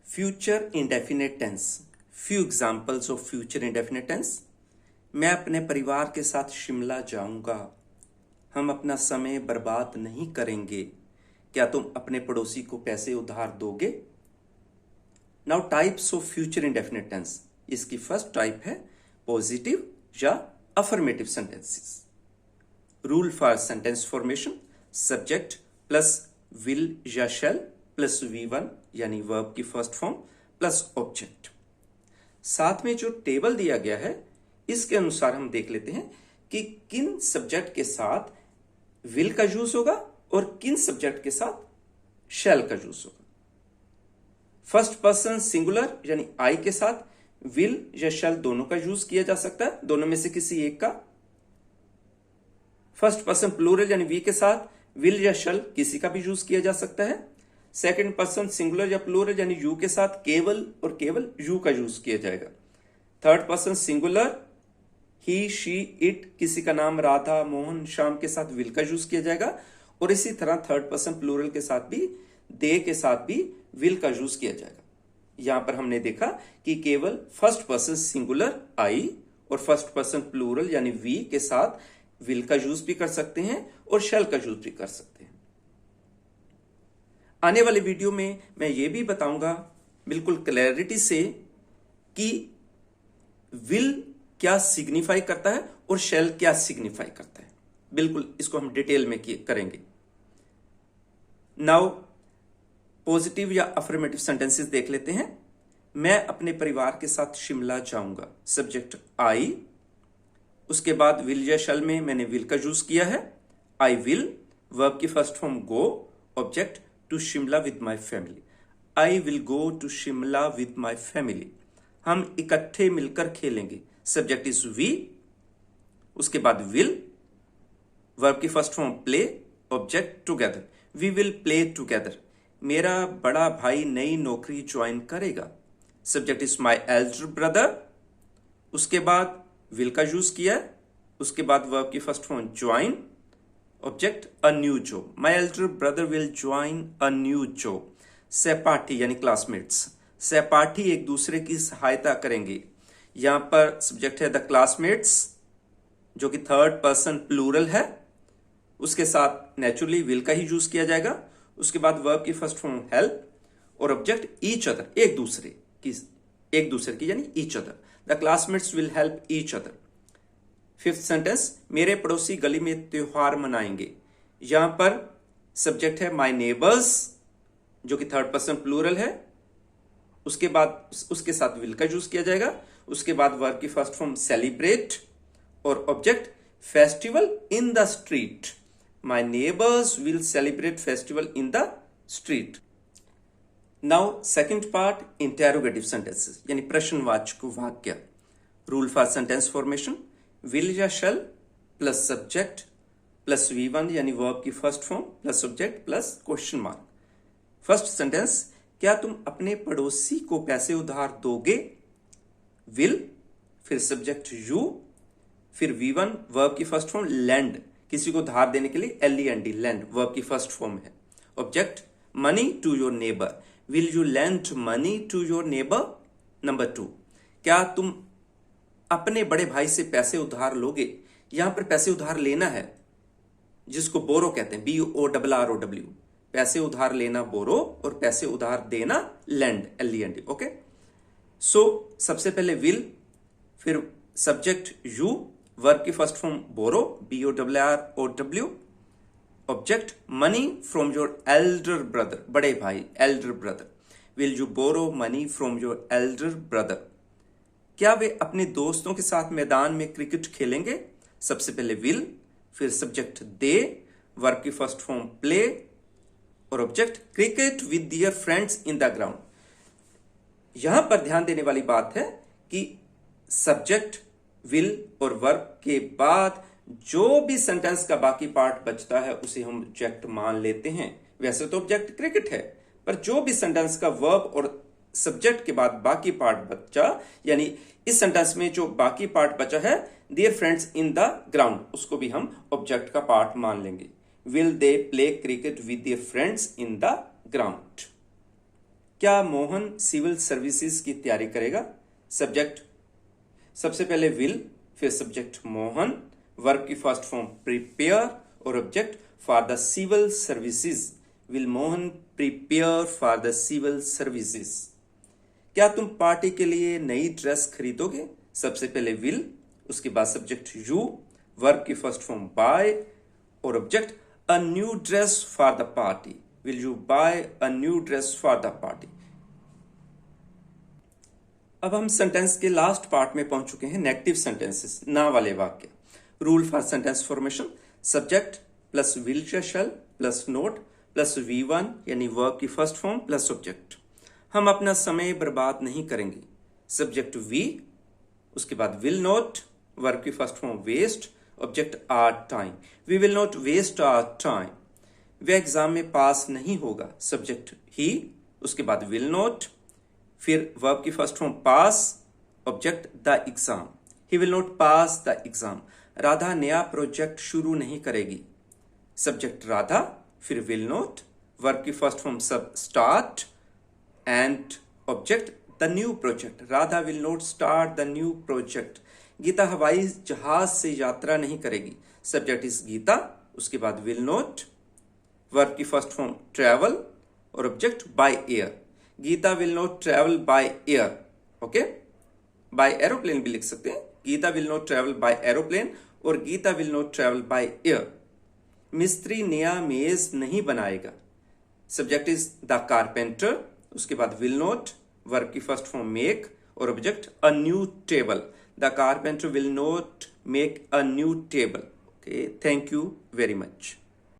Future indefinite tense. Few examples of future indefinite tense. मैं अपने परिवार के साथ शिमला जाऊंगा। हम अपना समय बर्बाद नहीं करेंगे। क्या तुम अपने पड़ोसी को पैसे उधार दोगे? Now types of future indefinite tense. इसकी फर्स्ट टाइप है पॉजिटिव या affirmative sentences. Rule for sentence formation: subject plus will या शैल प्लस V1 यानी वर्ब की फर्स्ट फॉर्म प्लस ऑब्जेक्ट। साथ में जो टेबल दिया गया है इसके अनुसार हम देख लेते हैं कि किन सब्जेक्ट के साथ विल का यूज होगा और किन सब्जेक्ट के साथ शैल का यूज होगा। फर्स्ट पर्सन सिंगुलर यानी आई के साथ विल या शैल दोनों का यूज किया जा सकता है, दोनों में से किसी एक का। फर्स्ट पर्सन प्लूरल यानी वी के साथ विल या शैल किसी का भी यूज किया जा सकता है। सेकंड पर्सन सिंगुलर या प्लूरल यानी यू के साथ केवल और केवल यू का यूज किया जाएगा। Third person singular he she it किसी का नाम राधा मोहन श्याम के साथ विल का यूज किया जाएगा। और इसी तरह थर्ड पर्सन प्लूरल के साथ भी दे के साथ भी विल का यूज किया जाएगा। यहां पर हमने देखा कि केवल फर्स्ट पर्सन सिंगुलर आई और फर्स्ट पर्सन प्लूरल यानी वी के साथ विल का यूज भी कर सकते हैं और शैल का यूज भी कर सकते हैं। आने वाले वीडियो में मैं ये भी बताऊंगा बिल्कुल क्लैरिटी से कि विल क्या सिग्निफाई करता है और शैल क्या सिग्निफाई करता है। बिल्कुल इसको हम डिटेल में करेंगे। नाउ पॉजिटिव या अफर्मेटिव सेंटेंसेस देख लेते हैं। मैं अपने परिवार के साथ शिमला जाऊंगा। सब्जेक्ट आई, उसके बाद विल या शैल में मैंने विल का यूज किया है। आई विल, वर्ब की first form go, object to Shimla with my family. I will go to Shimla with my family. हम इकट्ठे मिलकर खेलेंगे। सब्जेक्ट इज वी, उसके बाद विल, वर्ब की first form play, object together. We will play together. मेरा बड़ा भाई नई नौकरी ज्वाइन करेगा। Subject is my elder brother, उसके बाद विल का यूज किया है, उसके बाद वर्ब की first form join, object a new job. My elder brother will join a new job. सहपाठी यानी क्लासमेट्स, सहपाठी एक दूसरे की सहायता करेंगे। यहां पर सब्जेक्ट है द क्लासमेट्स जो कि थर्ड पर्सन प्लूरल है, उसके साथ नेचुरली विल का ही यूज किया जाएगा। उसके बाद वर्ब की फर्स्ट फॉर्म हेल्प और ऑब्जेक्ट ईच अदर, एक दूसरे की यानी each other. The classmates will help each other. Fifth sentence, मेरे पड़ोसी गली में त्योहार मनाएंगे। यहां पर सब्जेक्ट है माई नेबर्स जो कि थर्ड पर्सन प्लूरल है, उसके बाद उसके साथ विल का यूज किया जाएगा। उसके बाद वर्ब की फर्स्ट फॉर्म सेलिब्रेट और object festival in the street. My neighbours will celebrate festival in the street. Now second part interrogative sentences यानी प्रश्नवाचक वाक्य। Rule for sentence formation: will या shall plus subject plus V1 यानी verb की first form plus subject plus question mark. First sentence, क्या तुम अपने पड़ोसी को पैसे उधार दोगे? विल, फिर सब्जेक्ट यू, फिर V1 वर्ब की फर्स्ट फॉर्म लैंड, किसी को धार देने के लिए LEND लैंड वर्ब की फर्स्ट फॉर्म है। Object money to your neighbour. Will you lend money to your neighbour? Number 2, क्या तुम अपने बड़े भाई से पैसे उधार लोगे? यहां पर पैसे उधार लेना है जिसको बोरो कहते हैं, BORROW। पैसे उधार लेना बोरो और पैसे उधार देना लैंड LEND। ओके, सो सबसे पहले विल, फिर सब्जेक्ट यू, वर्ब की first form borrow BORROW, object money from your elder brother, बड़े भाई elder brother. Will you borrow money from your elder brother? क्या वे अपने दोस्तों के साथ मैदान में क्रिकेट खेलेंगे? सबसे पहले विल, फिर सब्जेक्ट दे, वर्ब की फर्स्ट फॉर्म प्ले और object cricket with their friends in the ground. यहां पर ध्यान देने वाली बात है कि सब्जेक्ट विल और वर्ब के बाद जो भी सेंटेंस का बाकी पार्ट बचता है उसे हम ऑब्जेक्ट मान लेते हैं। वैसे तो ऑब्जेक्ट क्रिकेट है, पर जो भी सेंटेंस का वर्ब और सब्जेक्ट के बाद बाकी पार्ट बचा, यानी इस सेंटेंस में जो बाकी पार्ट बचा है their friends in the ground, उसको भी हम ऑब्जेक्ट का पार्ट मान लेंगे। Will they play cricket with their friends in the ground? क्या मोहन सिविल सर्विसेज की तैयारी करेगा? सब्जेक्ट सबसे पहले विल, फिर सब्जेक्ट मोहन, वर्ब की फर्स्ट फॉर्म प्रिपेयर और object for the civil services. Will Mohan prepare for the civil services. क्या तुम पार्टी के लिए नई ड्रेस खरीदोगे? सबसे पहले विल, उसके बाद सब्जेक्ट यू, वर्ब की फर्स्ट फॉर्म बाय और object a new dress for the party. Will you buy a new dress for the party? अब हम सेंटेंस के लास्ट पार्ट में पहुंच चुके हैं, नेगेटिव सेंटेंसेस, ना वाले वाक्य। Rule for sentence formation, subject plus will या shall plus note plus V1 यानी वर्ब की फर्स्ट फॉर्म प्लस ऑब्जेक्ट। हम अपना समय बर्बाद नहीं करेंगे। सब्जेक्ट वी, उसके बाद विल नॉट, वर्ब की first form waste, object our time. We will not waste our time. वह एग्जाम में पास नहीं होगा। सब्जेक्ट ही, उसके बाद विल नॉट, फिर वर्ब की first form pass, object the exam. He will not pass the exam. Radha नया project शुरू नहीं करेगी। सब्जेक्ट राधा, फिर विल नॉट, वर्ब की फर्स्ट फॉर्म सब start and object the new project. Radha will not start the new project. Geeta हवाई जहाज से यात्रा नहीं करेगी। सब्जेक्ट इज गीता, उसके बाद विल नॉट, वर्ब की फर्स्ट फॉर्म ट्रेवल और object by air. Geeta will not travel by air. Okay, by aeroplane भी लिख सकते हैं। Geeta will not travel by aeroplane और Geeta will not travel by air. मिस्त्री नया मेज नहीं बनाएगा। सब्जेक्ट इज द कारपेंटर, उसके बाद विल नॉट, वर्ब की फर्स्ट फॉर्म मेक और object a new table. The carpenter will not make a new table. Okay, thank you very much.